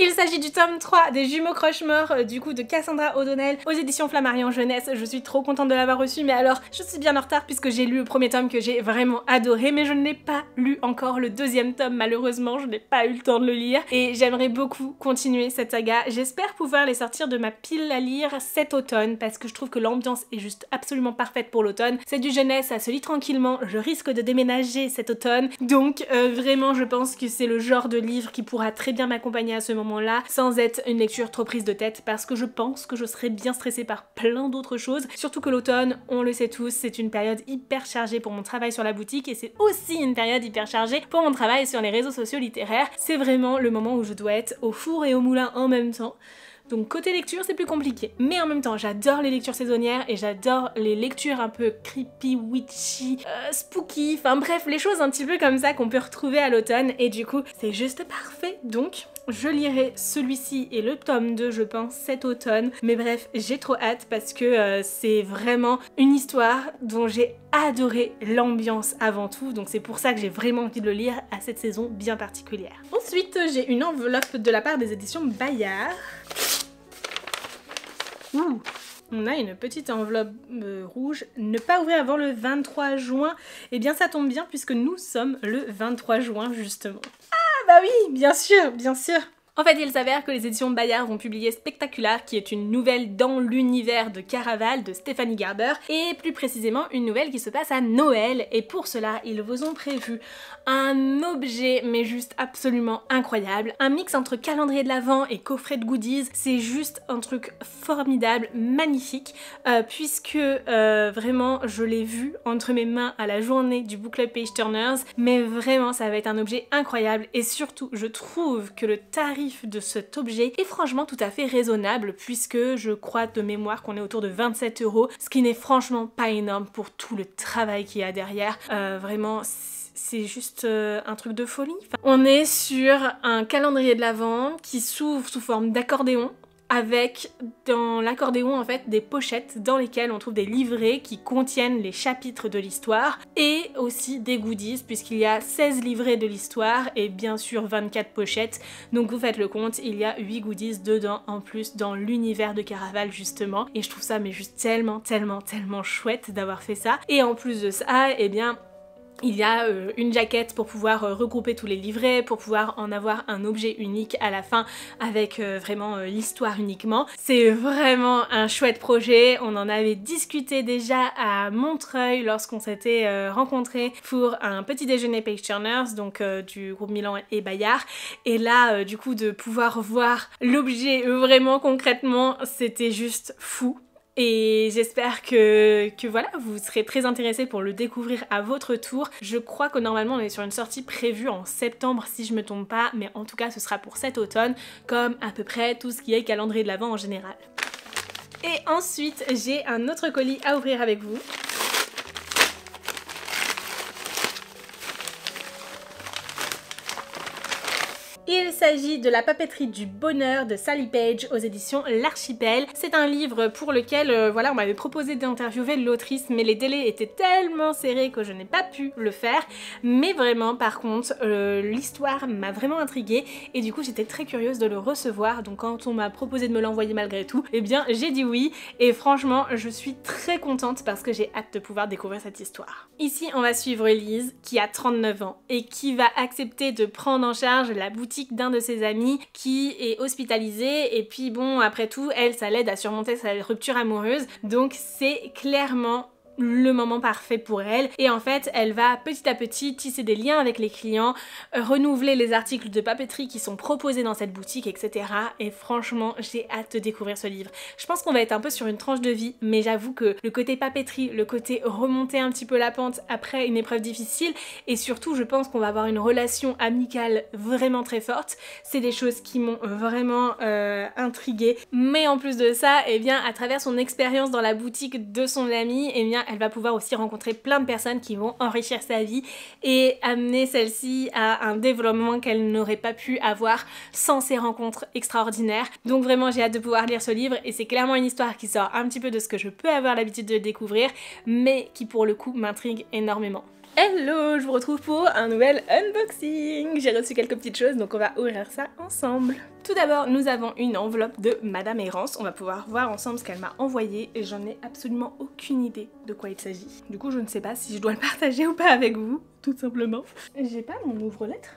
Il s'agit du tome 3 des Jumeaux Croche-Mort du coup de Cassandra O'Donnell aux éditions Flammarion Jeunesse. Je suis trop contente de l'avoir reçu, mais alors je suis bien en retard puisque j'ai lu le premier tome que j'ai vraiment adoré, mais je n'ai pas lu encore le deuxième tome, malheureusement je n'ai pas eu le temps de le lire et j'aimerais beaucoup continuer cette saga. J'espère pouvoir les sortir de ma pile à lire cet automne parce que je trouve que l'ambiance est juste absolument parfaite pour l'automne. C'est du jeunesse, ça se lit tranquillement, je risque de déménager cet automne, donc vraiment je pense que c'est le genre de livre qui pourra très bien m'accompagner à ce moment là sans être une lecture trop prise de tête parce que je pense que je serais bien stressée par plein d'autres choses, surtout que l'automne, on le sait tous, c'est une période hyper chargée pour mon travail sur la boutique et c'est aussi une période hyper chargée pour mon travail sur les réseaux sociaux littéraires. C'est vraiment le moment où je dois être au four et au moulin en même temps. Donc côté lecture c'est plus compliqué, mais en même temps j'adore les lectures saisonnières et j'adore les lectures un peu creepy, witchy, spooky, enfin bref les choses un petit peu comme ça qu'on peut retrouver à l'automne et du coup c'est juste parfait. Donc je lirai celui-ci et le tome 2 je pense cet automne, mais bref j'ai trop hâte parce que c'est vraiment une histoire dont j'ai adoré l'ambiance avant tout, donc c'est pour ça que j'ai vraiment envie de le lire à cette saison bien particulière. Ensuite j'ai une enveloppe de la part des éditions Bayard. Ouh, on a une petite enveloppe rouge, ne pas ouvrir avant le 23 juin, et bien ça tombe bien puisque nous sommes le 23 juin justement. Ah bah oui, bien sûr, bien sûr. En fait, il s'avère que les éditions Bayard vont publier Spectacular, qui est une nouvelle dans l'univers de Caraval de Stéphanie Garber, et plus précisément une nouvelle qui se passe à Noël, et pour cela, ils vous ont prévu un objet, mais juste absolument incroyable, un mix entre calendrier de l'Avent et coffret de goodies. C'est juste un truc formidable, magnifique, puisque vraiment, je l'ai vu entre mes mains à la journée du Book Club Page Turners, mais vraiment, ça va être un objet incroyable, et surtout, je trouve que le tarif de cet objet est franchement tout à fait raisonnable, puisque je crois de mémoire qu'on est autour de 27 €, ce qui n'est franchement pas énorme pour tout le travail qu'il y a derrière. Vraiment, c'est juste un truc de folie. Enfin, on est sur un calendrier de l'Avent qui s'ouvre sous forme d'accordéon, avec dans l'accordéon en fait des pochettes dans lesquelles on trouve des livrets qui contiennent les chapitres de l'histoire et aussi des goodies, puisqu'il y a 16 livrets de l'histoire et bien sûr 24 pochettes, donc vous faites le compte, il y a 8 goodies dedans en plus dans l'univers de Caraval justement, et je trouve ça mais juste tellement chouette d'avoir fait ça. Et en plus de ça, eh bien il y a une jaquette pour pouvoir regrouper tous les livrets, pour pouvoir en avoir un objet unique à la fin avec vraiment l'histoire uniquement. C'est vraiment un chouette projet, on en avait discuté déjà à Montreuil lorsqu'on s'était rencontrés pour un petit déjeuner Page Turners, donc du groupe Milan et Bayard, et là du coup de pouvoir voir l'objet vraiment concrètement, c'était juste fou. Et j'espère que voilà, vous serez très intéressés pour le découvrir à votre tour. Je crois que normalement on est sur une sortie prévue en septembre si je me trompe pas, mais en tout cas ce sera pour cet automne, comme à peu près tout ce qui est calendrier de l'Avent en général. Et ensuite j'ai un autre colis à ouvrir avec vous. Il s'agit de La papeterie du bonheur de Sally Page aux éditions L'Archipel. C'est un livre pour lequel voilà, on m'avait proposé d'interviewer l'autrice, mais les délais étaient tellement serrés que je n'ai pas pu le faire. Mais vraiment, par contre, l'histoire m'a vraiment intriguée et du coup j'étais très curieuse de le recevoir. Donc quand on m'a proposé de me l'envoyer malgré tout, eh bien j'ai dit oui. Et franchement, je suis très contente parce que j'ai hâte de pouvoir découvrir cette histoire. Ici, on va suivre Elise qui a 39 ans et qui va accepter de prendre en charge la boutique d'un de ses amis qui est hospitalisé, et puis bon, après tout, elle, ça l'aide à surmonter sa rupture amoureuse, donc c'est clairement le moment parfait pour elle. Et en fait, elle va petit à petit tisser des liens avec les clients, renouveler les articles de papeterie qui sont proposés dans cette boutique, etc. Et franchement, j'ai hâte de découvrir ce livre. Je pense qu'on va être un peu sur une tranche de vie, mais j'avoue que le côté papeterie, le côté remonter un petit peu la pente après une épreuve difficile, et surtout, je pense qu'on va avoir une relation amicale vraiment très forte. C'est des choses qui m'ont vraiment intriguée. Mais en plus de ça, eh bien, à travers son expérience dans la boutique de son ami, eh bien, elle va pouvoir aussi rencontrer plein de personnes qui vont enrichir sa vie et amener celle-ci à un développement qu'elle n'aurait pas pu avoir sans ces rencontres extraordinaires. Donc vraiment, j'ai hâte de pouvoir lire ce livre, et c'est clairement une histoire qui sort un petit peu de ce que je peux avoir l'habitude de découvrir, mais qui pour le coup m'intrigue énormément. Hello, je vous retrouve pour un nouvel unboxing. J'ai reçu quelques petites choses, donc on va ouvrir ça ensemble. Tout d'abord, nous avons une enveloppe de Madame Errance. On va pouvoir voir ensemble ce qu'elle m'a envoyé, et j'en ai absolument aucune idée de quoi il s'agit. Du coup, je ne sais pas si je dois le partager ou pas avec vous, tout simplement. J'ai pas mon ouvre-lettre.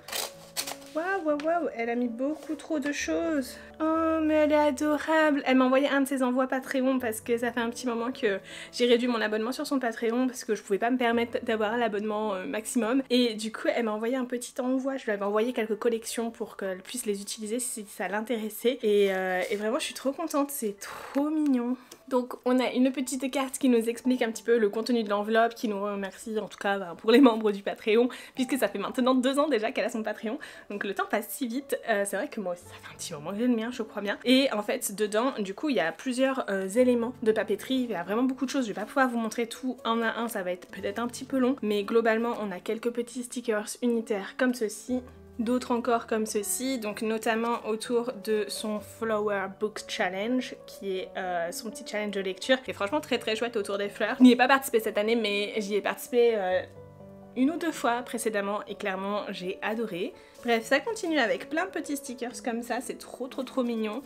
Waouh, elle a mis beaucoup trop de choses. Oh, mais elle est adorable. Elle m'a envoyé un de ses envois Patreon parce que ça fait un petit moment que j'ai réduit mon abonnement sur son Patreon parce que je pouvais pas me permettre d'avoir l'abonnement maximum. Et du coup, elle m'a envoyé un petit envoi. Je lui avais envoyé quelques collections pour qu'elle puisse les utiliser si ça l'intéressait. Et vraiment, je suis trop contente. C'est trop mignon. Donc on a une petite carte qui nous explique un petit peu le contenu de l'enveloppe, qui nous remercie en tout cas pour les membres du Patreon, puisque ça fait maintenant 2 ans déjà qu'elle a son Patreon, donc le temps passe si vite. C'est vrai que moi aussi ça fait un petit moment que j'ai le mien, je crois bien. Et en fait dedans du coup il y a plusieurs éléments de papeterie, il y a vraiment beaucoup de choses, je vais pas pouvoir vous montrer tout un à un, ça va être peut-être un petit peu long, mais globalement on a quelques petits stickers unitaires comme ceci. D'autres encore comme ceci, donc notamment autour de son Flower Book Challenge, qui est son petit challenge de lecture, qui est franchement très chouette autour des fleurs. Je n'y ai pas participé cette année, mais j'y ai participé 1 ou 2 fois précédemment, et clairement j'ai adoré. Bref, ça continue avec plein de petits stickers comme ça, c'est trop mignon.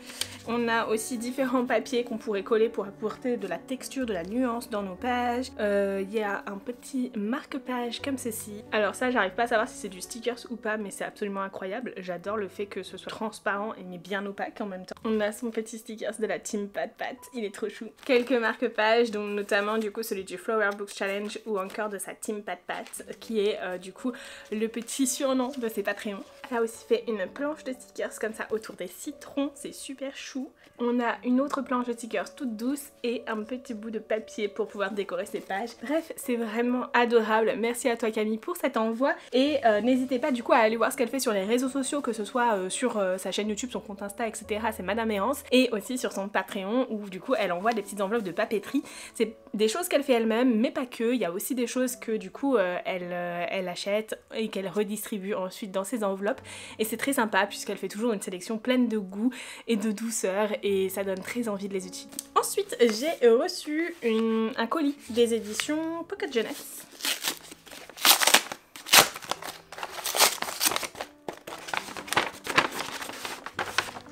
On a aussi différents papiers qu'on pourrait coller pour apporter de la texture, de la nuance dans nos pages. Il y a un petit marque-page comme ceci. Alors ça, j'arrive pas à savoir si c'est du stickers ou pas, mais c'est absolument incroyable. J'adore le fait que ce soit transparent et mais bien opaque en même temps. On a son petit stickers de la Team Pat Pat, il est trop chou. Quelques marque-pages, donc notamment du coup celui du Flower Books Challenge ou encore de sa Team Pat Pat, qui est du coup le petit surnom de ses Patreons. Elle a aussi fait une planche de stickers comme ça autour des citrons, c'est super chou. On a une autre planche de stickers toute douce et un petit bout de papier pour pouvoir décorer ses pages. Bref, c'est vraiment adorable. Merci à toi Camille pour cet envoi et n'hésitez pas du coup à aller voir ce qu'elle fait sur les réseaux sociaux, que ce soit sur sa chaîne YouTube, son compte Insta, etc. C'est Madame Errance, et aussi sur son Patreon où du coup elle envoie des petites enveloppes de papeterie. C'est des choses qu'elle fait elle-même, mais pas que. Il y a aussi des choses que du coup elle achète et qu'elle redistribue ensuite dans ses enveloppes. Et c'est très sympa puisqu'elle fait toujours une sélection pleine de goût et de douceur et ça donne très envie de les utiliser. Ensuite, j'ai reçu un colis des éditions Pocket Jeunesse.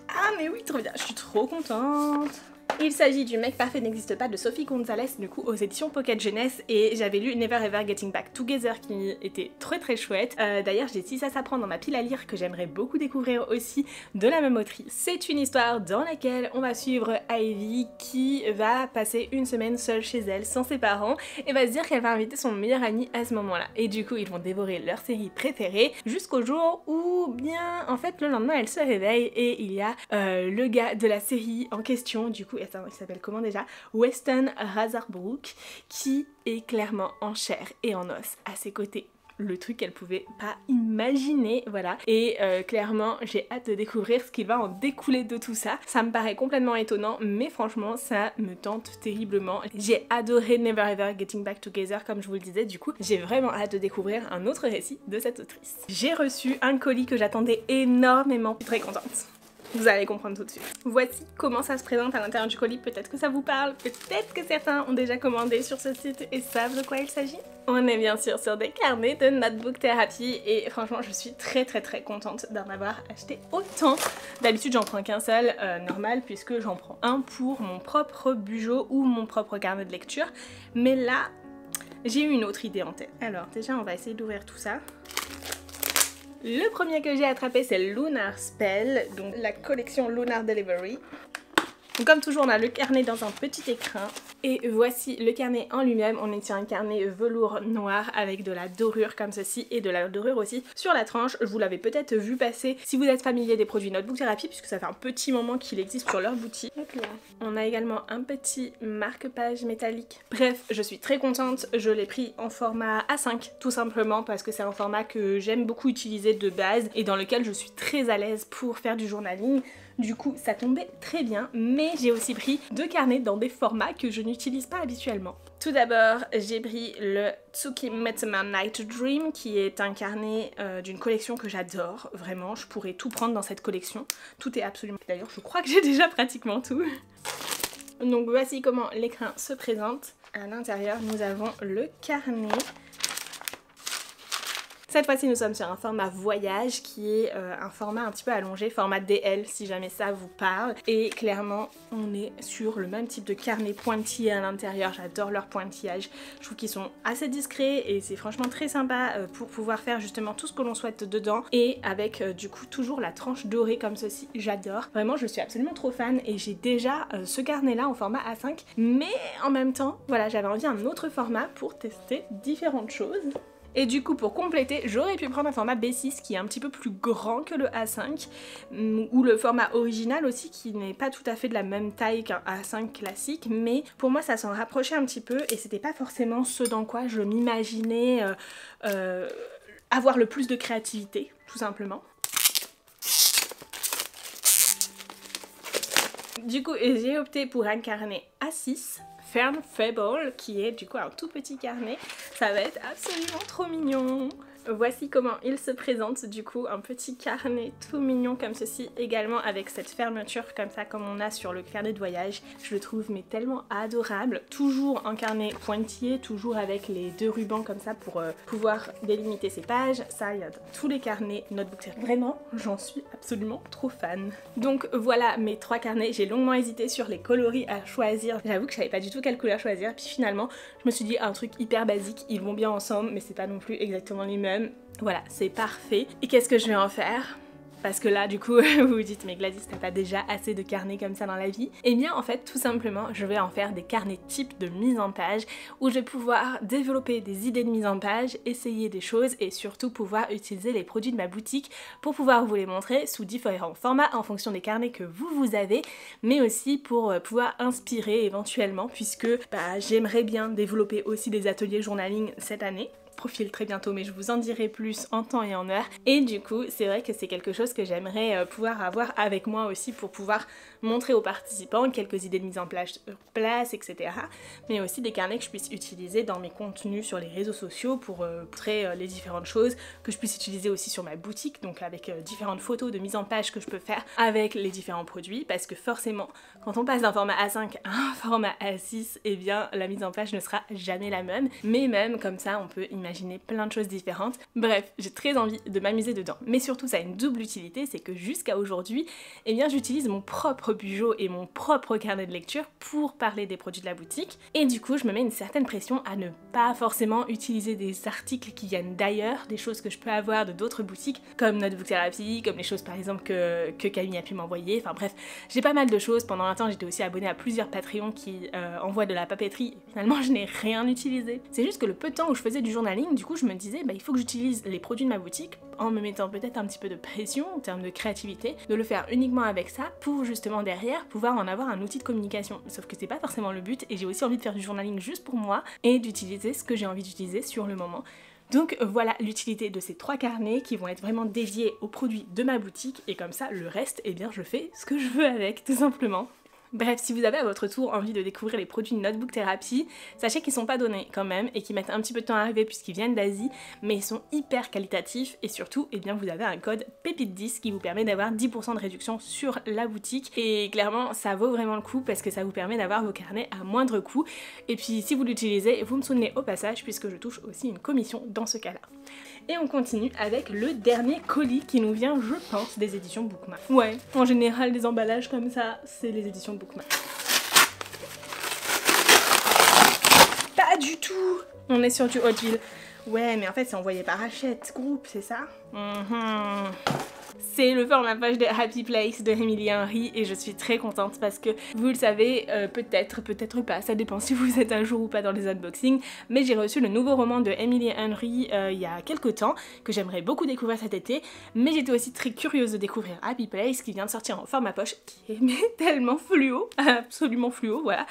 Ah mais oui, trop bien, je suis trop contente. Il s'agit du Mec Parfait n'existe pas de Sophie Gonzalez, du coup aux éditions Pocket Jeunesse, et j'avais lu Never Ever Getting Back Together qui était très chouette. D'ailleurs j'ai Si ça s'apprend dans ma pile à lire que j'aimerais beaucoup découvrir aussi de la même autrice. C'est une histoire dans laquelle on va suivre Ivy qui va passer une semaine seule chez elle sans ses parents et va se dire qu'elle va inviter son meilleur ami à ce moment là. Et du coup ils vont dévorer leur série préférée jusqu'au jour où bien en fait le lendemain elle se réveille et il y a le gars de la série en question, du coup attends, il s'appelle comment déjà? Weston Razarbrook, qui est clairement en chair et en os à ses côtés. Le truc qu'elle pouvait pas imaginer, voilà. Et clairement, j'ai hâte de découvrir ce qui va en découler de tout ça. Ça me paraît complètement étonnant, mais franchement, ça me tente terriblement. J'ai adoré Never Ever Getting Back Together, comme je vous le disais, du coup, j'ai vraiment hâte de découvrir un autre récit de cette autrice. J'ai reçu un colis que j'attendais énormément, je suis très contente. Vous allez comprendre tout de suite. Voici comment ça se présente à l'intérieur du colis. Peut-être que ça vous parle, peut-être que certains ont déjà commandé sur ce site et savent de quoi il s'agit. On est bien sûr sur des carnets de Notebook Therapy et franchement je suis très contente d'en avoir acheté autant. D'habitude j'en prends qu'un seul, normal, puisque j'en prends un pour mon propre bugeot ou mon propre carnet de lecture. Mais là, j'ai eu une autre idée en tête. Alors déjà on va essayer d'ouvrir tout ça. Le premier que j'ai attrapé c'est Lunar Spell, donc la collection Lunar Delivery. Donc comme toujours on a le carnet dans un petit écrin. Et voici le carnet en lui-même. On est sur un carnet velours noir avec de la dorure comme ceci et de la dorure aussi sur la tranche. Vous l'avez peut-être vu passer si vous êtes familier des produits Notebook Therapy, puisque ça fait un petit moment qu'il existe sur leur boutique. Donc là, on a également un petit marque-page métallique. Bref, je suis très contente. Je l'ai pris en format A5 tout simplement parce que c'est un format que j'aime beaucoup utiliser de base et dans lequel je suis très à l'aise pour faire du journaling. Du coup ça tombait très bien, mais j'ai aussi pris deux carnets dans des formats que je n'utilise pas habituellement. Tout d'abord j'ai pris le Tsuki Metama Night Dream, qui est un carnet d'une collection que j'adore, vraiment je pourrais tout prendre dans cette collection, tout est absolument... D'ailleurs je crois que j'ai déjà pratiquement tout. Donc voici comment l'écrin se présente. À l'intérieur nous avons le carnet. Cette fois-ci nous sommes sur un format voyage qui est un format un petit peu allongé, format DL si jamais ça vous parle. Et clairement on est sur le même type de carnet pointillé à l'intérieur, j'adore leur pointillage. Je trouve qu'ils sont assez discrets et c'est franchement très sympa pour pouvoir faire justement tout ce que l'on souhaite dedans. Et avec du coup toujours la tranche dorée comme ceci, j'adore. Vraiment je suis absolument trop fan et j'ai déjà ce carnet là en format A5. Mais en même temps, voilà, j'avais envie d'un autre format pour tester différentes choses. Et du coup pour compléter, j'aurais pu prendre un format B6 qui est un petit peu plus grand que le A5, ou le format original aussi qui n'est pas tout à fait de la même taille qu'un A5 classique, mais pour moi ça s'en rapprochait un petit peu et c'était pas forcément ce dans quoi je m'imaginais avoir le plus de créativité, tout simplement. Du coup j'ai opté pour un carnet A6. Fern Fable, qui est du coup un tout petit carnet. Ça va être absolument trop mignon. Voici comment il se présente, du coup un petit carnet tout mignon comme ceci, également avec cette fermeture comme ça, comme on a sur le carnet de voyage. Je le trouve mais tellement adorable, toujours un carnet pointillé, toujours avec les deux rubans comme ça pour pouvoir délimiter ses pages. Ça il y a dans tous les carnets notebook. Vraiment j'en suis absolument trop fan. Donc voilà mes 3 carnets, j'ai longuement hésité sur les coloris à choisir. J'avoue que je savais pas du tout quelle couleur choisir, puis finalement je me suis dit un truc hyper basique, ils vont bien ensemble mais c'est pas non plus exactement les mêmes. Voilà, c'est parfait. Et qu'est-ce que je vais en faire ? Parce que là, du coup, vous vous dites, mais Gladys, t'as pas déjà assez de carnets comme ça dans la vie? Eh bien, en fait, tout simplement, je vais en faire des carnets type de mise en page où je vais pouvoir développer des idées de mise en page, essayer des choses et surtout pouvoir utiliser les produits de ma boutique pour pouvoir vous les montrer sous différents formats en fonction des carnets que vous avez, mais aussi pour pouvoir inspirer éventuellement puisque j'aimerais bien développer aussi des ateliers journaling cette année. Profil très bientôt, mais je vous en dirai plus en temps et en heure. Et du coup, c'est vrai que c'est quelque chose que j'aimerais pouvoir avoir avec moi aussi pour pouvoir montrer aux participants quelques idées de mise en place, etc. Mais aussi des carnets que je puisse utiliser dans mes contenus sur les réseaux sociaux pour montrer les différentes choses, que je puisse utiliser aussi sur ma boutique, donc avec différentes photos de mise en page que je peux faire avec les différents produits, parce que forcément, quand on passe d'un format A5 à un format A6, eh bien la mise en page ne sera jamais la même, mais même comme ça, on peut imaginer plein de choses différentes. Bref, j'ai très envie de m'amuser dedans. Mais surtout, ça a une double utilité, c'est que jusqu'à aujourd'hui, eh bien j'utilise mon propre Bujo et mon propre carnet de lecture pour parler des produits de la boutique. Et du coup, je me mets une certaine pression à ne pas forcément utiliser des articles qui viennent d'ailleurs, des choses que je peux avoir de d'autres boutiques, comme Notebook Therapy, comme les choses par exemple que Camille a pu m'envoyer. Enfin bref, j'ai pas mal de choses. Pendant un temps, j'étais aussi abonnée à plusieurs Patreons qui envoient de la papeterie. Finalement, je n'ai rien utilisé. C'est juste que le peu de temps où je faisais du journaling, du coup, je me disais, il faut que j'utilise les produits de ma boutique en me mettant peut-être un petit peu de pression en termes de créativité, de le faire uniquement avec ça pour justement derrière pouvoir en avoir un outil de communication. Sauf que c'est pas forcément le but et j'ai aussi envie de faire du journaling juste pour moi et d'utiliser ce que j'ai envie d'utiliser sur le moment. Donc voilà l'utilité de ces 3 carnets qui vont être vraiment dédiés aux produits de ma boutique et comme ça le reste, eh bien je fais ce que je veux avec tout simplement. Bref, si vous avez à votre tour envie de découvrir les produits Notebook Therapy, sachez qu'ils sont pas donnés quand même et qu'ils mettent un petit peu de temps à arriver puisqu'ils viennent d'Asie, mais ils sont hyper qualitatifs et surtout, eh bien vous avez un code PEPITE10 qui vous permet d'avoir 10% de réduction sur la boutique et clairement ça vaut vraiment le coup parce que ça vous permet d'avoir vos carnets à moindre coût et puis si vous l'utilisez, vous me soutenez au passage puisque je touche aussi une commission dans ce cas-là. Et on continue avec le dernier colis qui nous vient, je pense, des éditions Bookmark. Ouais, en général, des emballages comme ça, c'est les éditions Bookmark. Pas du tout! On est sur du Hot Wheels. Ouais, mais en fait, c'est envoyé par Hachette Group, c'est ça? C'est le format page de Happy Place de Emily Henry et je suis très contente parce que vous le savez, peut-être pas, ça dépend si vous êtes un jour ou pas dans les unboxings, mais j'ai reçu le nouveau roman de Emily Henry il y a quelques temps que j'aimerais beaucoup découvrir cet été, mais j'étais aussi très curieuse de découvrir Happy Place qui vient de sortir en format poche qui est mais tellement fluo, absolument fluo, voilà,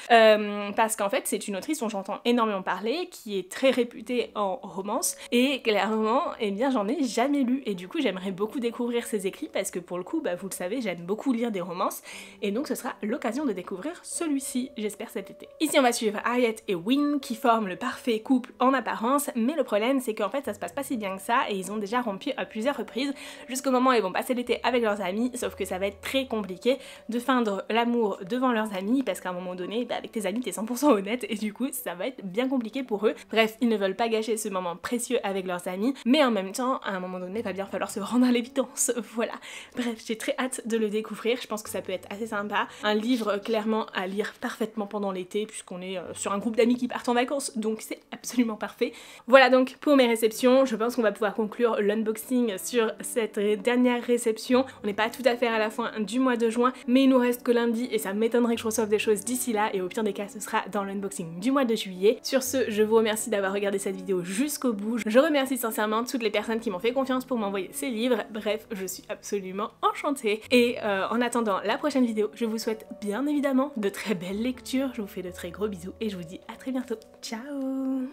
parce qu'en fait c'est une autrice dont j'entends énormément parler, qui est très réputée en romance et clairement, eh bien j'en ai jamais lu et du coup j'aimerais beaucoup découvrir ses écrits parce que pour le coup, vous le savez, j'aime beaucoup lire des romances et donc ce sera l'occasion de découvrir celui-ci, j'espère cet été. Ici on va suivre Harriet et Win qui forment le parfait couple en apparence, mais le problème c'est qu'en fait ça se passe pas si bien que ça et ils ont déjà rompu à plusieurs reprises jusqu'au moment où ils vont passer l'été avec leurs amis, sauf que ça va être très compliqué de feindre l'amour devant leurs amis parce qu'à un moment donné, avec tes amis t'es 100% honnête et du coup ça va être bien compliqué pour eux. Bref, ils ne veulent pas gâcher ce moment précieux avec leurs amis, mais en même temps, à un moment donné, va bien falloir se rendre à l'évidence. Voilà. Bref, j'ai très hâte de le découvrir, je pense que ça peut être assez sympa. Un livre clairement à lire parfaitement pendant l'été puisqu'on est sur un groupe d'amis qui partent en vacances, donc c'est absolument parfait. Voilà donc pour mes réceptions, je pense qu'on va pouvoir conclure l'unboxing sur cette dernière réception. On n'est pas tout à fait à la fin du mois de juin, mais il nous reste que lundi et ça m'étonnerait que je reçoive des choses d'ici là et au pire des cas ce sera dans l'unboxing du mois de juillet. Sur ce, je vous remercie d'avoir regardé cette vidéo jusqu'au bout. Je remercie sincèrement toutes les personnes qui m'ont fait confiance pour m'envoyer ces livres. Bref, je suis absolument enchantée. Et en attendant la prochaine vidéo, je vous souhaite bien évidemment de très belles lectures. Je vous fais de très gros bisous et je vous dis à très bientôt. Ciao!